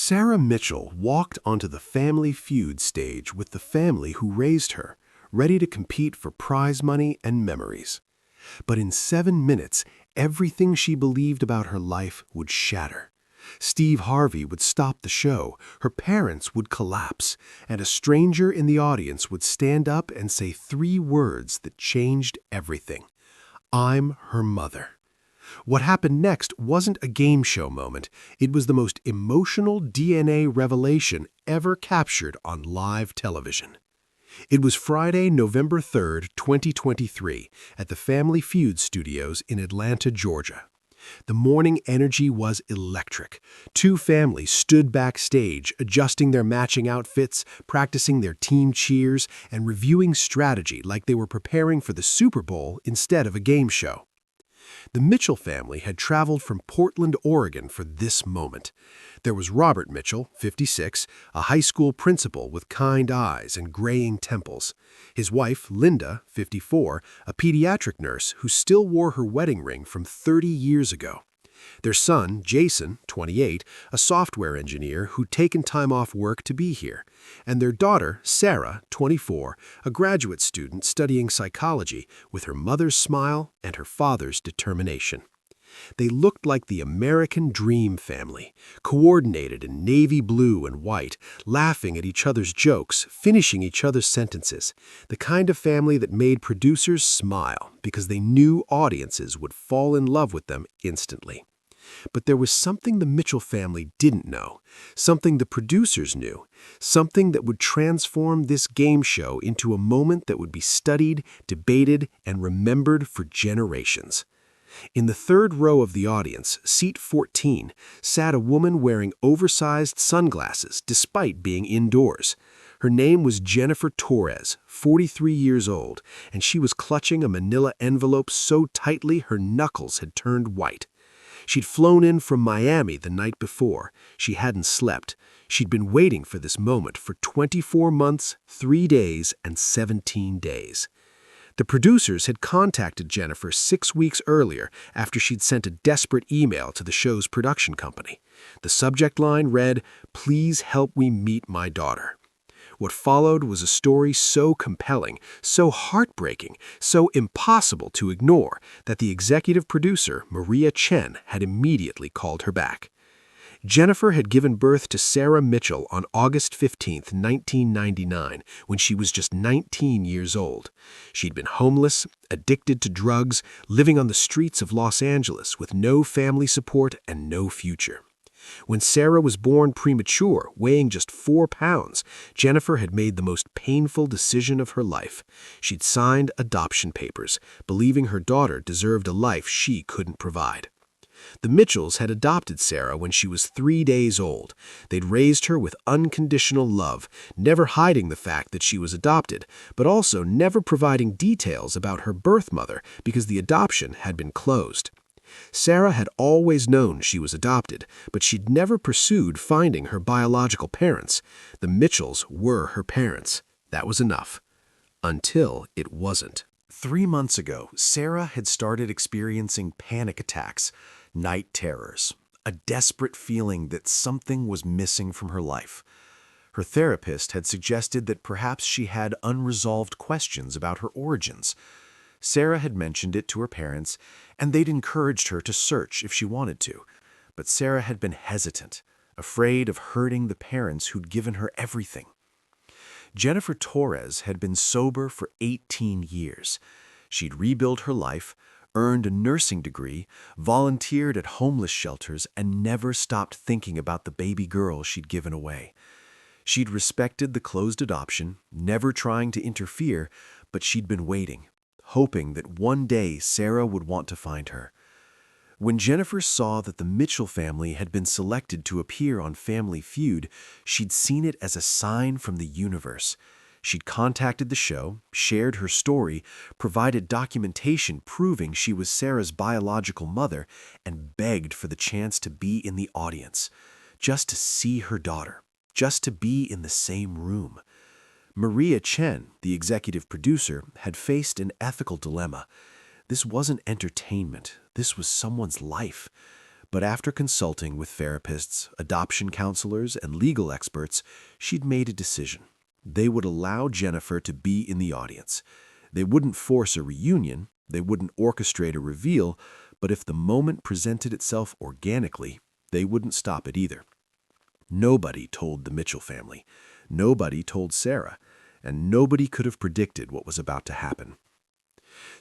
Sarah Mitchell walked onto the Family Feud stage with the family who raised her, ready to compete for prize money and memories. But in 7 minutes, everything she believed about her life would shatter. Steve Harvey would stop the show, her parents would collapse, and a stranger in the audience would stand up and say 3 words that changed everything. "I'm her mother." What happened next wasn't a game show moment. It was the most emotional DNA revelation ever captured on live television. It was Friday, November 3rd, 2023, at the Family Feud studios in Atlanta, Georgia. The morning energy was electric. 2 families stood backstage, adjusting their matching outfits, practicing their team cheers, and reviewing strategy like they were preparing for the Super Bowl instead of a game show. The Mitchell family had traveled from Portland, Oregon for this moment. There was Robert Mitchell, 56, a high school principal with kind eyes and graying temples. His wife, Linda, 54, a pediatric nurse who still wore her wedding ring from 30 years ago. Their son, Jason, 28, a software engineer who'd taken time off work to be here. And their daughter, Sarah, 24, a graduate student studying psychology with her mother's smile and her father's determination. They looked like the American dream family, coordinated in navy blue and white, laughing at each other's jokes, finishing each other's sentences. The kind of family that made producers smile because they knew audiences would fall in love with them instantly. But there was something the Mitchell family didn't know, something the producers knew, something that would transform this game show into a moment that would be studied, debated, and remembered for generations. In the 3rd row of the audience, seat 14, sat a woman wearing oversized sunglasses despite being indoors. Her name was Jennifer Torres, 43 years old, and she was clutching a manila envelope so tightly her knuckles had turned white. She'd flown in from Miami the night before. She hadn't slept. She'd been waiting for this moment for 24 months, 3 days, and 17 days. The producers had contacted Jennifer 6 weeks earlier after she'd sent a desperate email to the show's production company. The subject line read, "Please help me meet my daughter." What followed was a story so compelling, so heartbreaking, so impossible to ignore that the executive producer, Maria Chen, had immediately called her back. Jennifer had given birth to Sarah Mitchell on August 15, 1999, when she was just 19 years old. She'd been homeless, addicted to drugs, living on the streets of Los Angeles with no family support and no future. When Sarah was born premature, weighing just 4 pounds, Jennifer had made the most painful decision of her life. She'd signed adoption papers, believing her daughter deserved a life she couldn't provide. The Mitchells had adopted Sarah when she was 3 days old. They'd raised her with unconditional love, never hiding the fact that she was adopted, but also never providing details about her birth mother because the adoption had been closed. Sarah had always known she was adopted, but she'd never pursued finding her biological parents. The Mitchells were her parents. That was enough. Until it wasn't. 3 months ago, Sarah had started experiencing panic attacks, night terrors, a desperate feeling that something was missing from her life. Her therapist had suggested that perhaps she had unresolved questions about her origins. Sarah had mentioned it to her parents, and they'd encouraged her to search if she wanted to. But Sarah had been hesitant, afraid of hurting the parents who'd given her everything. Jennifer Torres had been sober for 18 years. She'd rebuilt her life, earned a nursing degree, volunteered at homeless shelters, and never stopped thinking about the baby girl she'd given away. She'd respected the closed adoption, never trying to interfere, but she'd been waiting, hoping that one day Sarah would want to find her. When Jennifer saw that the Mitchell family had been selected to appear on Family Feud, she'd seen it as a sign from the universe. She'd contacted the show, shared her story, provided documentation proving she was Sarah's biological mother, and begged for the chance to be in the audience, just to see her daughter, just to be in the same room. Maria Chen, the executive producer, had faced an ethical dilemma. This wasn't entertainment. This was someone's life. But after consulting with therapists, adoption counselors, and legal experts, she'd made a decision. They would allow Jennifer to be in the audience. They wouldn't force a reunion, they wouldn't orchestrate a reveal, but if the moment presented itself organically, they wouldn't stop it either. Nobody told the Mitchell family. Nobody told Sarah. And nobody could have predicted what was about to happen.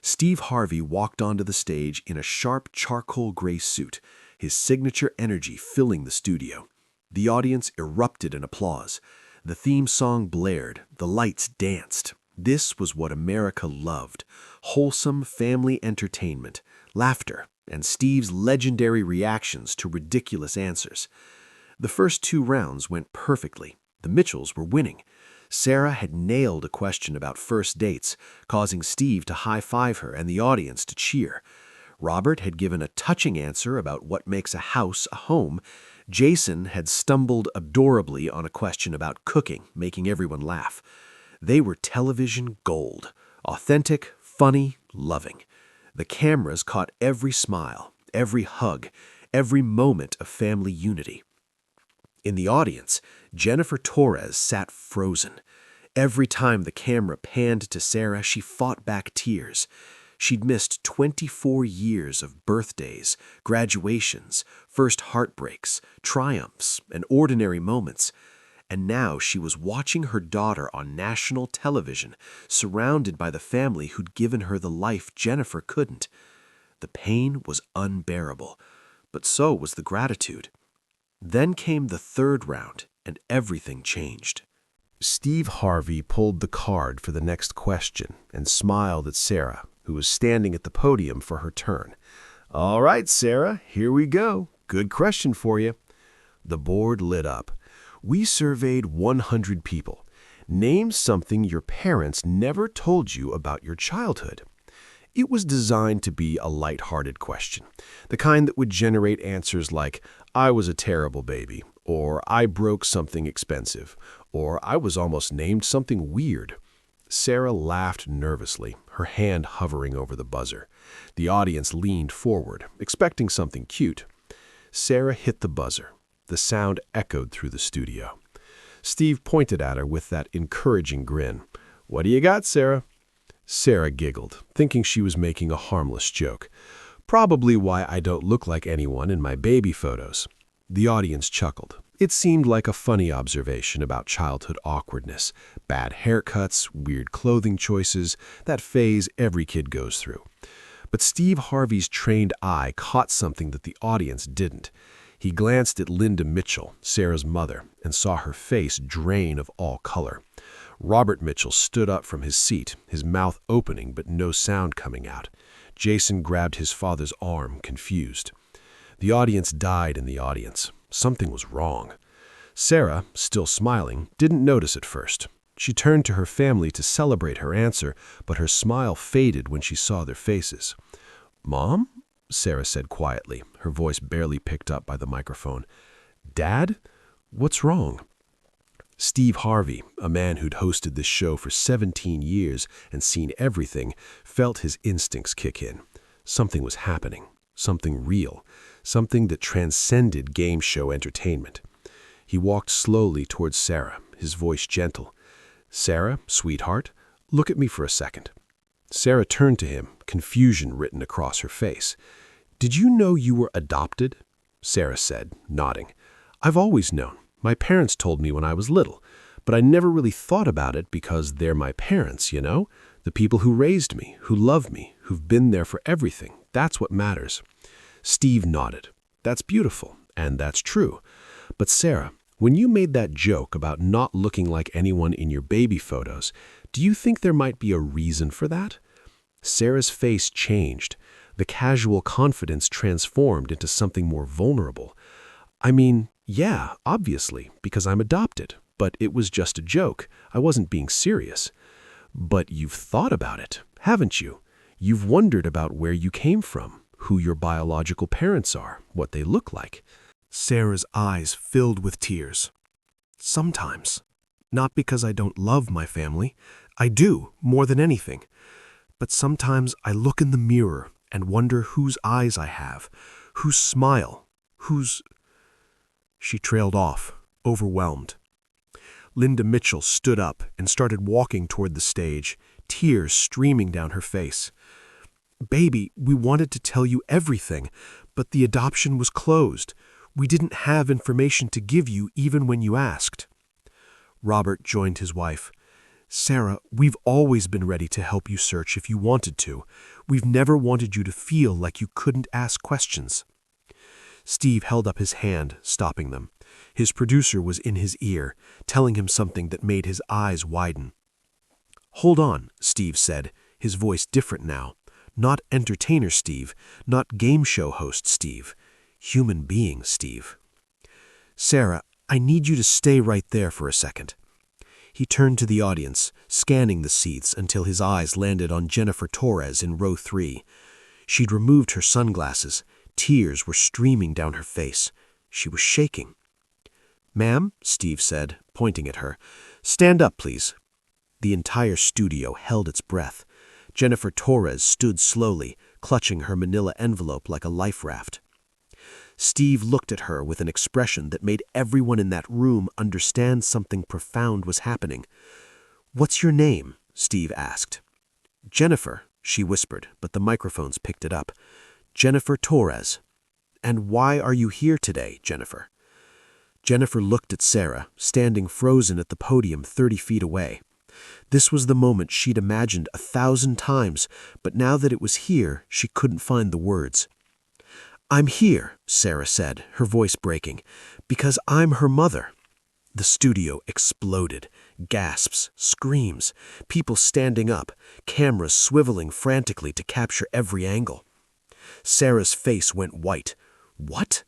Steve Harvey walked onto the stage in a sharp charcoal gray suit, his signature energy filling the studio. The audience erupted in applause. The theme song blared, the lights danced. This was what America loved: wholesome family entertainment, laughter, and Steve's legendary reactions to ridiculous answers. The first 2 rounds went perfectly. The Mitchells were winning. Sarah had nailed a question about first dates, causing Steve to high-five her and the audience to cheer. Robert had given a touching answer about what makes a house a home. Jason had stumbled adorably on a question about cooking, making everyone laugh. They were television gold, authentic, funny, loving. The cameras caught every smile, every hug, every moment of family unity. In the audience, Jennifer Torres sat frozen. Every time the camera panned to Sarah, she fought back tears. She'd missed 24 years of birthdays, graduations, first heartbreaks, triumphs, and ordinary moments. And now she was watching her daughter on national television, surrounded by the family who'd given her the life Jennifer couldn't. The pain was unbearable, but so was the gratitude. Then came the 3rd round, and everything changed. Steve Harvey pulled the card for the next question and smiled at Sarah, who was standing at the podium for her turn. "All right, Sarah, here we go. Good question for you." The board lit up. "We surveyed 100 people. Name something your parents never told you about your childhood." It was designed to be a light-hearted question, the kind that would generate answers like, "I was a terrible baby," or "I broke something expensive," or "I was almost named something weird." Sarah laughed nervously, her hand hovering over the buzzer. The audience leaned forward, expecting something cute. Sarah hit the buzzer. The sound echoed through the studio. Steve pointed at her with that encouraging grin. "What do you got, Sarah?" Sarah giggled, thinking she was making a harmless joke. "Probably why I don't look like anyone in my baby photos." The audience chuckled. It seemed like a funny observation about childhood awkwardness, bad haircuts, weird clothing choices, that phase every kid goes through. But Steve Harvey's trained eye caught something that the audience didn't. He glanced at Linda Mitchell, Sarah's mother, and saw her face drain of all color. Robert Mitchell stood up from his seat, his mouth opening but no sound coming out. Jason grabbed his father's arm, confused. The audience died in the audience. Something was wrong. Sarah, still smiling, didn't notice at first. She turned to her family to celebrate her answer, but her smile faded when she saw their faces. "Mom?" Sarah said quietly, her voice barely picked up by the microphone. "Dad? What's wrong?" Steve Harvey, a man who'd hosted this show for 17 years and seen everything, felt his instincts kick in. Something was happening, something real, something that transcended game show entertainment. He walked slowly towards Sarah, his voice gentle. "Sarah, sweetheart, look at me for a second." Sarah turned to him, confusion written across her face. "Did you know you were adopted?" Sarah said, nodding. "I've always known. My parents told me when I was little, but I never really thought about it because they're my parents, you know? The people who raised me, who love me, who've been there for everything. That's what matters." Steve nodded. "That's beautiful, and that's true. But Sarah, when you made that joke about not looking like anyone in your baby photos, do you think there might be a reason for that?" Sarah's face changed. The casual confidence transformed into something more vulnerable. "I mean, yeah, obviously, because I'm adopted. But it was just a joke. I wasn't being serious." "But you've thought about it, haven't you? You've wondered about where you came from, who your biological parents are, what they look like." Sarah's eyes filled with tears. "Sometimes. Not because I don't love my family. I do, more than anything. But sometimes I look in the mirror and wonder whose eyes I have, whose smile, Who's—" She trailed off, overwhelmed. Linda Mitchell stood up and started walking toward the stage, tears streaming down her face. "Baby, we wanted to tell you everything, but the adoption was closed. We didn't have information to give you even when you asked." Robert joined his wife. "Sarah, we've always been ready to help you search if you wanted to. We've never wanted you to feel like you couldn't ask questions." Steve held up his hand, stopping them. His producer was in his ear, telling him something that made his eyes widen. "Hold on," Steve said, his voice different now. Not entertainer Steve, not game show host Steve. Human being Steve. "Sarah, I need you to stay right there for a second." He turned to the audience, scanning the seats until his eyes landed on Jennifer Torres in row 3. She'd removed her sunglasses. Tears were streaming down her face. She was shaking. "Ma'am," Steve said, pointing at her, "stand up, please." The entire studio held its breath. Jennifer Torres stood slowly, clutching her manila envelope like a life raft. Steve looked at her with an expression that made everyone in that room understand something profound was happening. "What's your name?" Steve asked. "Jennifer," she whispered, but the microphones picked it up. "Jennifer Torres. And why are you here today, Jennifer?" Jennifer looked at Sarah, standing frozen at the podium 30 feet away. This was the moment she'd imagined 1,000 times, but now that it was here, she couldn't find the words. "I'm here," Sarah said, her voice breaking, "because I'm her mother." The studio exploded. Gasps, screams, people standing up, cameras swiveling frantically to capture every angle. Sarah's face went white. "What?"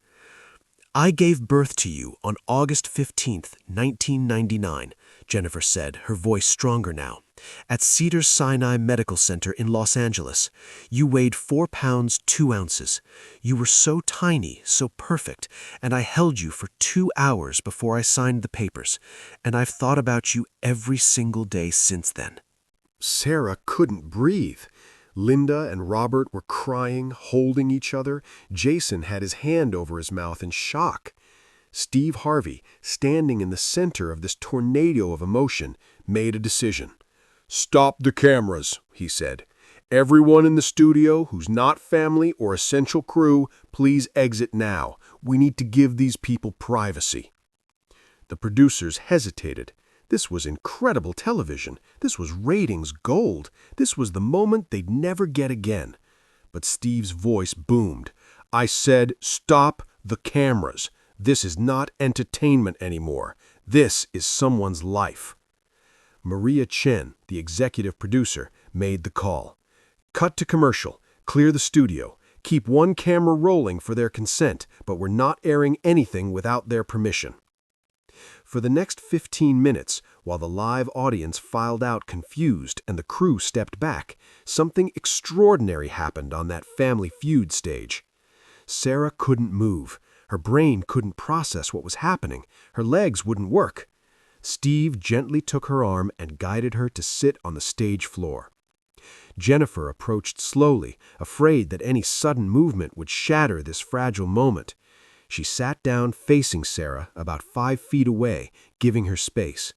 "I gave birth to you on August 15th, 1999, Jennifer said, her voice stronger now, "at Cedars-Sinai Medical Center in Los Angeles. You weighed 4 pounds 2 ounces. You were so tiny, so perfect, and I held you for 2 hours before I signed the papers, and I've thought about you every single day since then." Sarah couldn't breathe. Linda and Robert were crying, holding each other. Jason had his hand over his mouth in shock. Steve Harvey, standing in the center of this tornado of emotion, made a decision. "Stop the cameras," he said. "Everyone in the studio who's not family or essential crew, please exit now. We need to give these people privacy." The producers hesitated. This was incredible television. This was ratings gold. This was the moment they'd never get again. But Steve's voice boomed. "I said, stop the cameras. This is not entertainment anymore. This is someone's life." Maria Chen, the executive producer, made the call. "Cut to commercial. Clear the studio. Keep one camera rolling for their consent, but we're not airing anything without their permission." For the next 15 minutes, while the live audience filed out confused and the crew stepped back, something extraordinary happened on that Family Feud stage. Sarah couldn't move. Her brain couldn't process what was happening. Her legs wouldn't work. Steve gently took her arm and guided her to sit on the stage floor. Jennifer approached slowly, afraid that any sudden movement would shatter this fragile moment. She sat down facing Sarah, about 5 feet away, giving her space.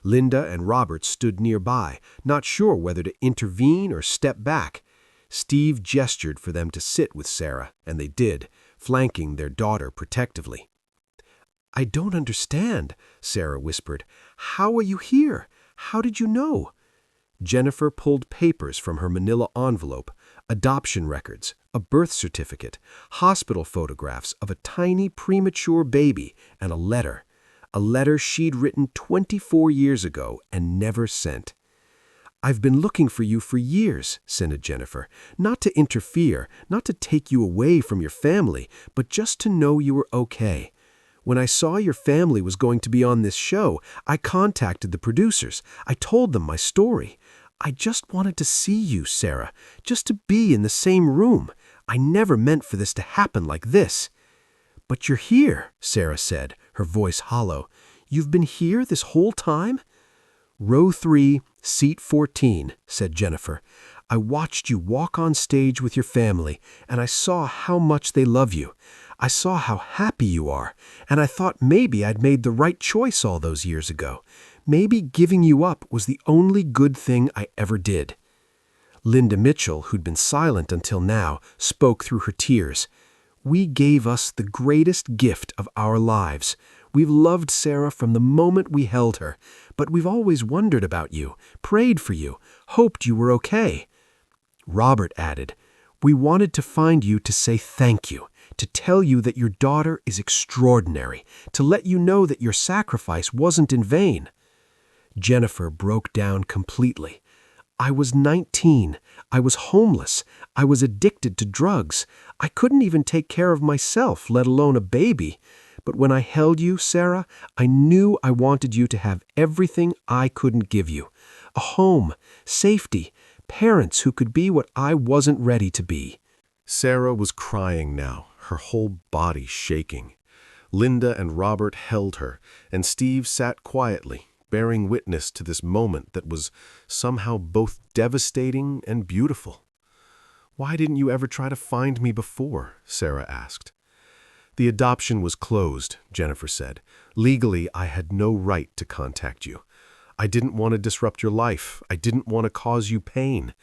Linda and Robert stood nearby, not sure whether to intervene or step back. Steve gestured for them to sit with Sarah, and they did, flanking their daughter protectively. "I don't understand," Sarah whispered. "How are you here? How did you know?" Jennifer pulled papers from her manila envelope, adoption records, a birth certificate, hospital photographs of a tiny premature baby, and a letter she'd written 24 years ago and never sent. "I've been looking for you for years," said Jennifer, "not to interfere, not to take you away from your family, but just to know you were okay. When I saw your family was going to be on this show, I contacted the producers. I told them my story. I just wanted to see you, Sarah, just to be in the same room. I never meant for this to happen like this." "But you're here," Sarah said, her voice hollow. "You've been here this whole time?" "Row 3, seat 14, said Jennifer. "I watched you walk on stage with your family, and I saw how much they love you. I saw how happy you are, and I thought maybe I'd made the right choice all those years ago. Maybe giving you up was the only good thing I ever did." Linda Mitchell, who'd been silent until now, spoke through her tears. "We gave us the greatest gift of our lives. We've loved Sarah from the moment we held her, but we've always wondered about you, prayed for you, hoped you were okay." Robert added, "We wanted to find you to say thank you, to tell you that your daughter is extraordinary, to let you know that your sacrifice wasn't in vain." Jennifer broke down completely. "I was 19. I was homeless. I was addicted to drugs. I couldn't even take care of myself, let alone a baby. But when I held you, Sarah, I knew I wanted you to have everything I couldn't give you. A home, safety, parents who could be what I wasn't ready to be." Sarah was crying now, her whole body shaking. Linda and Robert held her, and Steve sat quietly, bearing witness to this moment that was somehow both devastating and beautiful. "Why didn't you ever try to find me before?" Sarah asked. "The adoption was closed," Jennifer said. "Legally, I had no right to contact you. I didn't want to disrupt your life. I didn't want to cause you pain.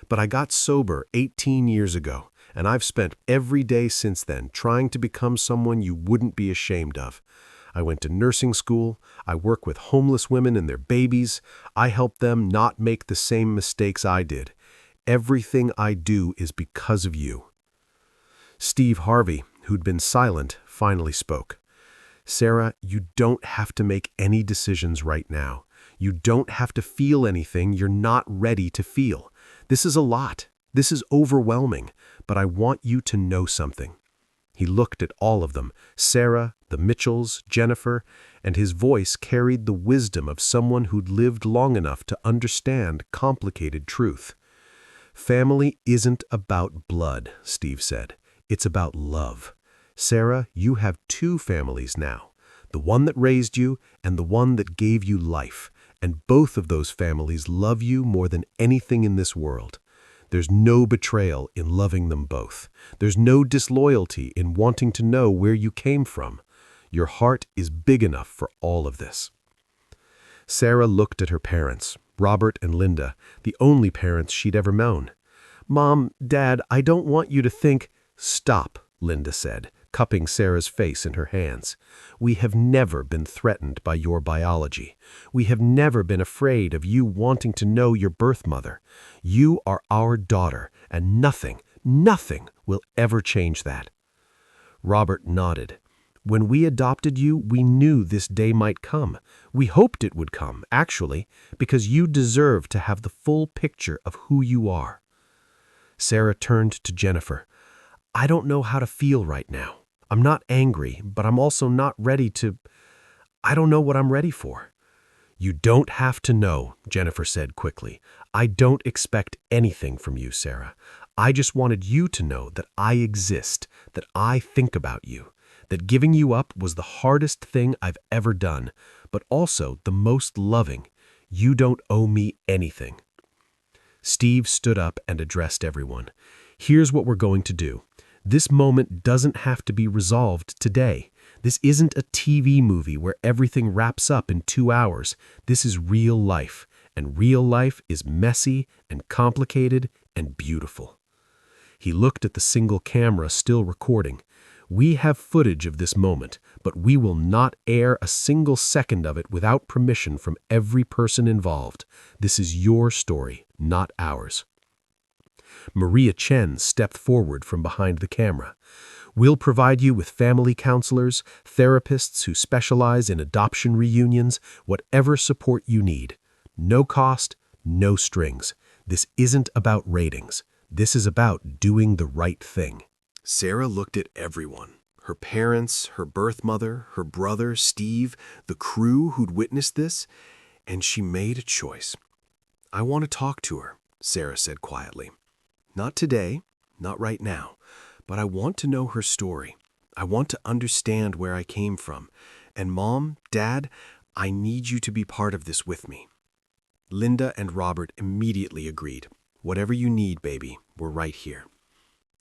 But I got sober 18 years ago, and I've spent every day since then trying to become someone you wouldn't be ashamed of. I went to nursing school. I work with homeless women and their babies. I help them not make the same mistakes I did. Everything I do is because of you." Steve Harvey, who'd been silent, finally spoke. "Sarah, you don't have to make any decisions right now. You don't have to feel anything you're not ready to feel. This is a lot. This is overwhelming. But I want you to know something." He looked at all of them, Sarah, the Mitchells, Jennifer, and his voice carried the wisdom of someone who'd lived long enough to understand complicated truth. "Family isn't about blood," Steve said. "It's about love. Sarah, you have two families now, the one that raised you and the one that gave you life, and both of those families love you more than anything in this world. There's no betrayal in loving them both. There's no disloyalty in wanting to know where you came from. Your heart is big enough for all of this." Sarah looked at her parents, Robert and Linda, the only parents she'd ever known. "Mom, Dad, I don't want you to think—" "Stop," Linda said, cupping Sarah's face in her hands. "We have never been threatened by your biology. We have never been afraid of you wanting to know your birth mother. You are our daughter, and nothing will ever change that." Robert nodded. "When we adopted you, we knew this day might come. We hoped it would come, actually, because you deserve to have the full picture of who you are." Sarah turned to Jennifer. "I don't know how to feel right now. I'm not angry, but I'm also not ready to— I don't know what I'm ready for." "You don't have to know," Jennifer said quickly. "I don't expect anything from you, Sarah. I just wanted you to know that I exist, that I think about you, that giving you up was the hardest thing I've ever done, but also the most loving. You don't owe me anything." Steve stood up and addressed everyone. "Here's what we're going to do. This moment doesn't have to be resolved today. This isn't a TV movie where everything wraps up in 2 hours. This is real life, and real life is messy and complicated and beautiful." He looked at the single camera still recording. "We have footage of this moment, but we will not air a single second of it without permission from every person involved. This is your story, not ours." Maria Chen stepped forward from behind the camera. "We'll provide you with family counselors, therapists who specialize in adoption reunions, whatever support you need. No cost, no strings. This isn't about ratings. This is about doing the right thing." Sarah looked at everyone, her parents, her birth mother, her brother, Steve, the crew who'd witnessed this, and she made a choice. "I want to talk to her," Sarah said quietly. "Not today, not right now, but I want to know her story. I want to understand where I came from. And Mom, Dad, I need you to be part of this with me." Linda and Robert immediately agreed. "Whatever you need, baby, we're right here."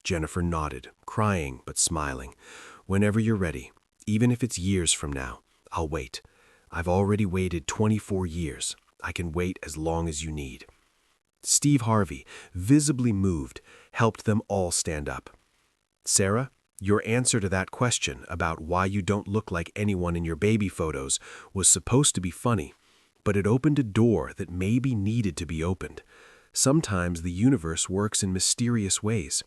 Jennifer nodded, crying but smiling. Whenever you're ready, even if it's years from now, I'll wait. I've already waited 24 years. I can wait as long as you need." Steve Harvey, visibly moved, helped them all stand up. "Sarah, your answer to that question about why you don't look like anyone in your baby photos was supposed to be funny, but it opened a door that maybe needed to be opened. Sometimes the universe works in mysterious ways."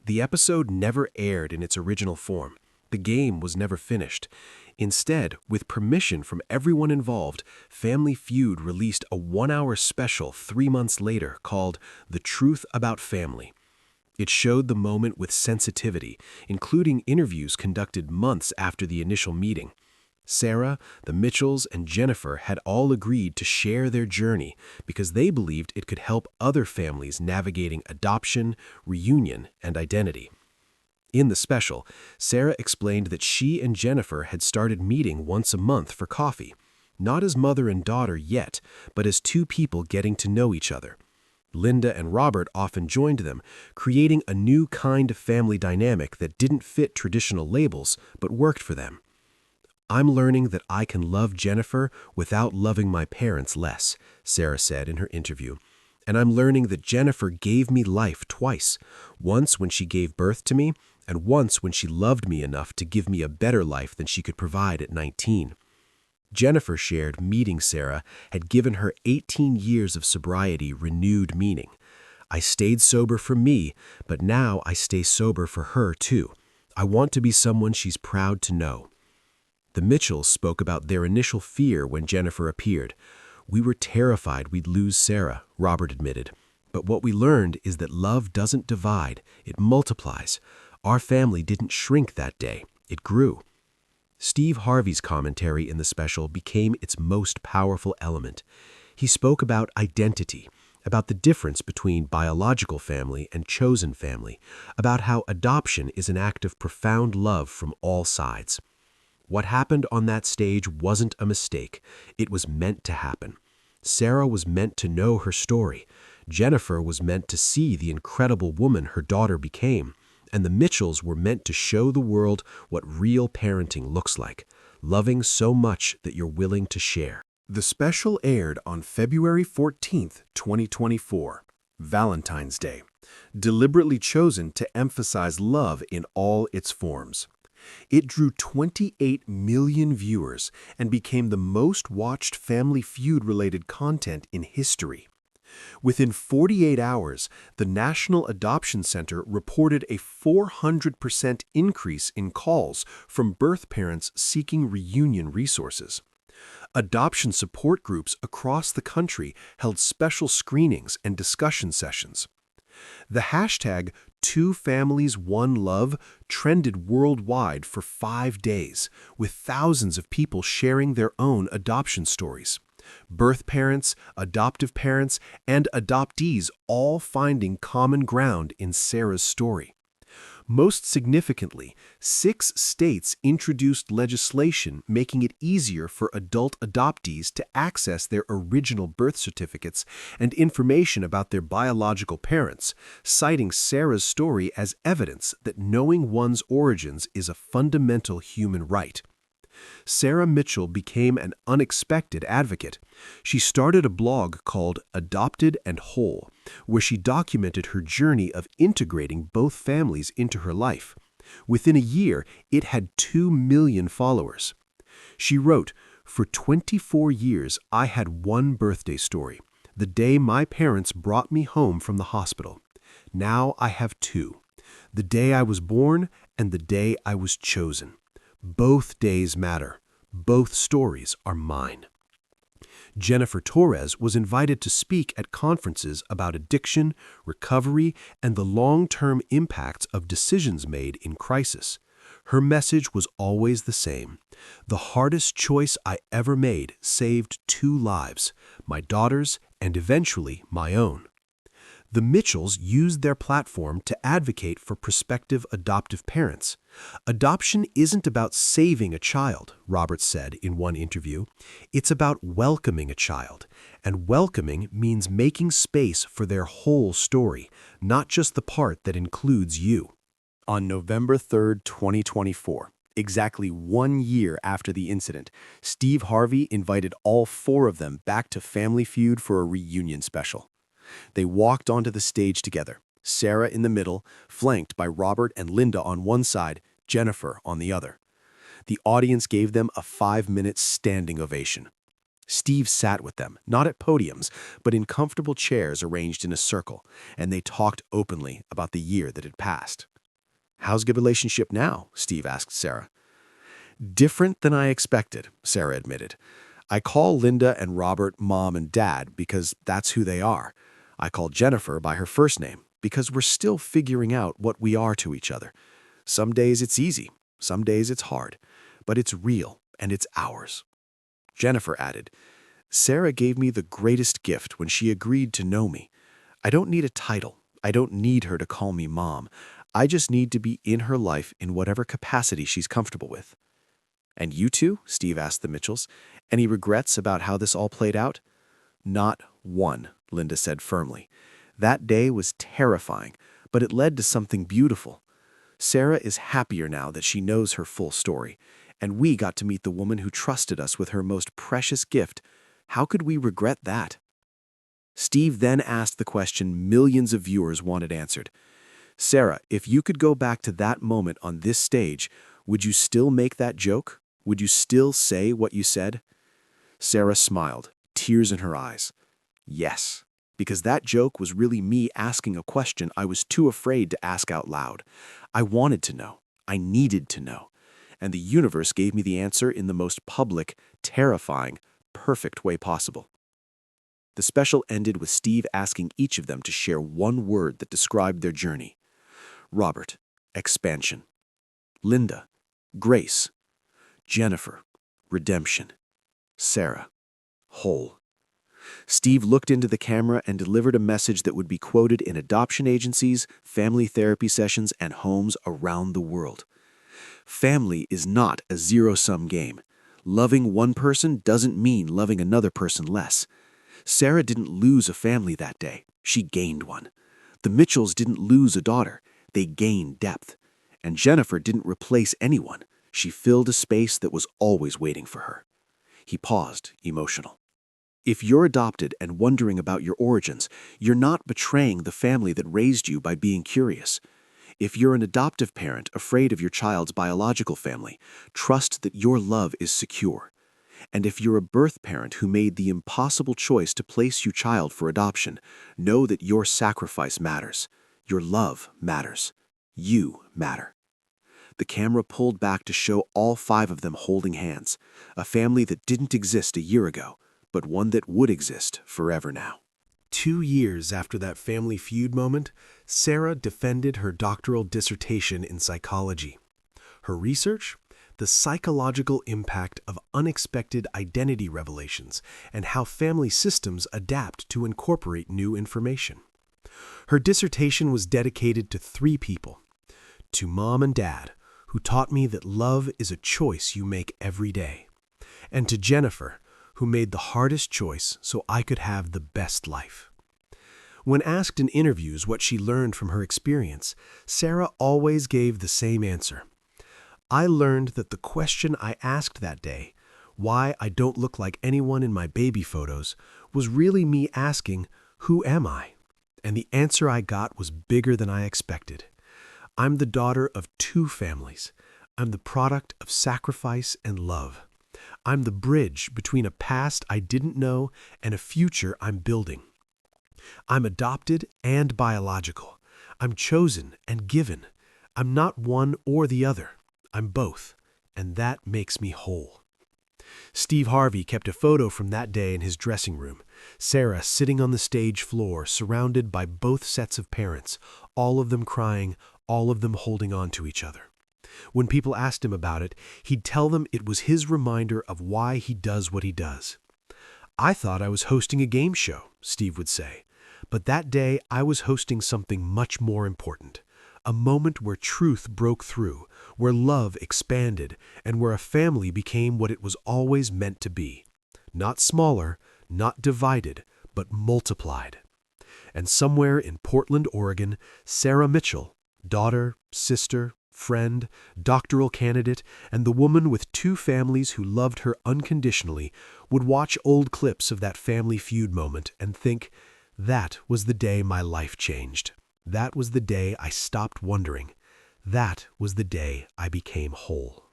The episode never aired in its original form. The game was never finished. Instead, with permission from everyone involved, Family Feud released a 1-hour special 3 months later called The Truth About Family. It showed the moment with sensitivity, including interviews conducted months after the initial meeting. Sarah, the Mitchells, and Jennifer had all agreed to share their journey because they believed it could help other families navigating adoption, reunion, and identity. In the special, Sarah explained that she and Jennifer had started meeting once a month for coffee, not as mother and daughter yet, but as two people getting to know each other. Linda and Robert often joined them, creating a new kind of family dynamic that didn't fit traditional labels but worked for them. "I'm learning that I can love Jennifer without loving my parents less," Sarah said in her interview. "And I'm learning that Jennifer gave me life twice, once when she gave birth to me, and once when she loved me enough to give me a better life than she could provide at 19. Jennifer shared meeting Sarah had given her 18 years of sobriety renewed meaning. "I stayed sober for me, but now I stay sober for her too. I want to be someone she's proud to know." The Mitchells spoke about their initial fear when Jennifer appeared. "We were terrified we'd lose Sarah," Robert admitted. "But what we learned is that love doesn't divide, it multiplies. Our family didn't shrink that day, it grew." Steve Harvey's commentary in the special became its most powerful element. He spoke about identity, about the difference between biological family and chosen family, about how adoption is an act of profound love from all sides. What happened on that stage wasn't a mistake. It was meant to happen. Sarah was meant to know her story. Jennifer was meant to see the incredible woman her daughter became. And the Mitchells were meant to show the world what real parenting looks like, loving so much that you're willing to share. The special aired on February 14th, 2024, Valentine's Day, deliberately chosen to emphasize love in all its forms. It drew 28 million viewers and became the most watched Family Feud-related content in history. Within 48 hours, the National Adoption Center reported a 400% increase in calls from birth parents seeking reunion resources. Adoption support groups across the country held special screenings and discussion sessions. The hashtag #TwoFamiliesOneLove trended worldwide for 5 days, with thousands of people sharing their own adoption stories. Birth parents, adoptive parents, and adoptees all finding common ground in Sarah's story. Most significantly, 6 states introduced legislation making it easier for adult adoptees to access their original birth certificates and information about their biological parents, citing Sarah's story as evidence that knowing one's origins is a fundamental human right. Sarah Mitchell became an unexpected advocate. She started a blog called Adopted and Whole, where she documented her journey of integrating both families into her life. Within a year, it had 2 million followers. She wrote, "For 24 years, I had one birthday story, the day my parents brought me home from the hospital. Now I have 2, the day I was born and the day I was chosen. Both days matter. Both stories are mine." Jennifer Torres was invited to speak at conferences about addiction, recovery, and the long-term impacts of decisions made in crisis. Her message was always the same. "The hardest choice I ever made saved 2 lives, my daughter's and eventually my own." The Mitchells used their platform to advocate for prospective adoptive parents. "Adoption isn't about saving a child," Roberts said in one interview. "It's about welcoming a child, and welcoming means making space for their whole story, not just the part that includes you." On November 3rd, 2024, exactly 1 year after the incident, Steve Harvey invited all four of them back to Family Feud for a reunion special. They walked onto the stage together, Sarah in the middle, flanked by Robert and Linda on one side, Jennifer on the other. The audience gave them a 5-minute standing ovation. Steve sat with them, not at podiums, but in comfortable chairs arranged in a circle, and they talked openly about the year that had passed. "How's the relationship now?" Steve asked Sarah. "Different than I expected," Sarah admitted. "I call Linda and Robert Mom and Dad because that's who they are. I call Jennifer by her first name because we're still figuring out what we are to each other. Some days it's easy, some days it's hard, but it's real and it's ours." Jennifer added, "Sarah gave me the greatest gift when she agreed to know me. I don't need a title. I don't need her to call me Mom. I just need to be in her life in whatever capacity she's comfortable with." "And you two?" Steve asked the Mitchells. "Any regrets about how this all played out?" "Not one," Linda said firmly. "That day was terrifying, but it led to something beautiful. Sarah is happier now that she knows her full story, and we got to meet the woman who trusted us with her most precious gift. How could we regret that?" Steve then asked the question millions of viewers wanted answered. "Sarah, if you could go back to that moment on this stage, would you still make that joke? Would you still say what you said?" Sarah smiled, tears in her eyes. "Yes, because that joke was really me asking a question I was too afraid to ask out loud. I wanted to know. I needed to know. And the universe gave me the answer in the most public, terrifying, perfect way possible." The special ended with Steve asking each of them to share one word that described their journey. Robert, expansion. Linda, grace. Jennifer, redemption. Sarah, whole. Steve looked into the camera and delivered a message that would be quoted in adoption agencies, family therapy sessions, and homes around the world. Family is not a zero-sum game. Loving one person doesn't mean loving another person less. Sarah didn't lose a family that day. She gained one. The Mitchells didn't lose a daughter. They gained depth. And Jennifer didn't replace anyone. She filled a space that was always waiting for her. He paused, emotional. If you're adopted and wondering about your origins, you're not betraying the family that raised you by being curious. If you're an adoptive parent afraid of your child's biological family, trust that your love is secure. And if you're a birth parent who made the impossible choice to place your child for adoption, know that your sacrifice matters. Your love matters. You matter. The camera pulled back to show all five of them holding hands, a family that didn't exist a year ago, but one that would exist forever now. 2 years after that Family Feud moment, Sarah defended her doctoral dissertation in psychology. Her research? The psychological impact of unexpected identity revelations and how family systems adapt to incorporate new information. Her dissertation was dedicated to 3 people. To Mom and Dad, who taught me that love is a choice you make every day. And to Jennifer, who made the hardest choice so I could have the best life. When asked in interviews what she learned from her experience, Sarah always gave the same answer. "I learned that the question I asked that day, why I don't look like anyone in my baby photos, was really me asking, who am I? And the answer I got was bigger than I expected. I'm the daughter of 2 families. I'm the product of sacrifice and love. I'm the bridge between a past I didn't know and a future I'm building. I'm adopted and biological. I'm chosen and given. I'm not one or the other. I'm both, and that makes me whole." Steve Harvey kept a photo from that day in his dressing room, Sarah sitting on the stage floor surrounded by both sets of parents, all of them crying, all of them holding on to each other. When people asked him about it, he'd tell them it was his reminder of why he does what he does. "I thought I was hosting a game show," Steve would say, "but that day I was hosting something much more important. A moment where truth broke through, where love expanded, and where a family became what it was always meant to be. Not smaller, not divided, but multiplied." And somewhere in Portland, Oregon, Sarah Mitchell, Daughter, sister, friend, doctoral candidate, and the woman with 2 families who loved her unconditionally would watch old clips of that family feud moment and think, that was the day my life changed. That was the day I stopped wondering. That was the day I became whole.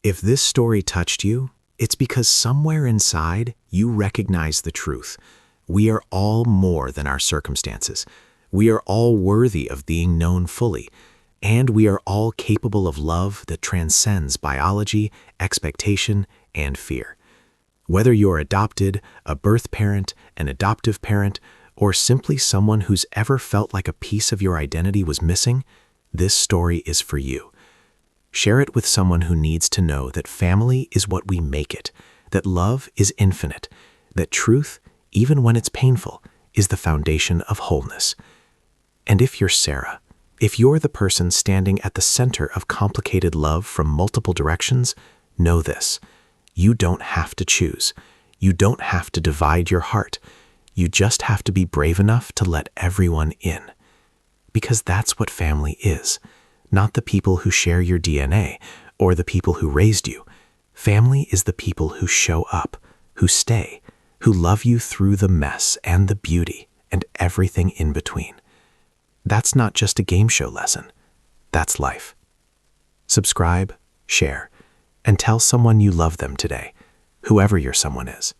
If this story touched you, it's because somewhere inside you recognize the truth. We are all more than our circumstances. We are all worthy of being known fully, and we are all capable of love that transcends biology, expectation, and fear. Whether you're adopted, a birth parent, an adoptive parent, or simply someone who's ever felt like a piece of your identity was missing, this story is for you. Share it with someone who needs to know that family is what we make it, that love is infinite, that truth, even when it's painful, is the foundation of wholeness. And if you're Sarah, if you're the person standing at the center of complicated love from multiple directions, know this: you don't have to choose. You don't have to divide your heart. You just have to be brave enough to let everyone in. Because that's what family is, not the people who share your DNA or the people who raised you. Family is the people who show up, who stay, who love you through the mess and the beauty and everything in between. That's not just a game show lesson. That's life. Subscribe, share, and tell someone you love them today, whoever your someone is.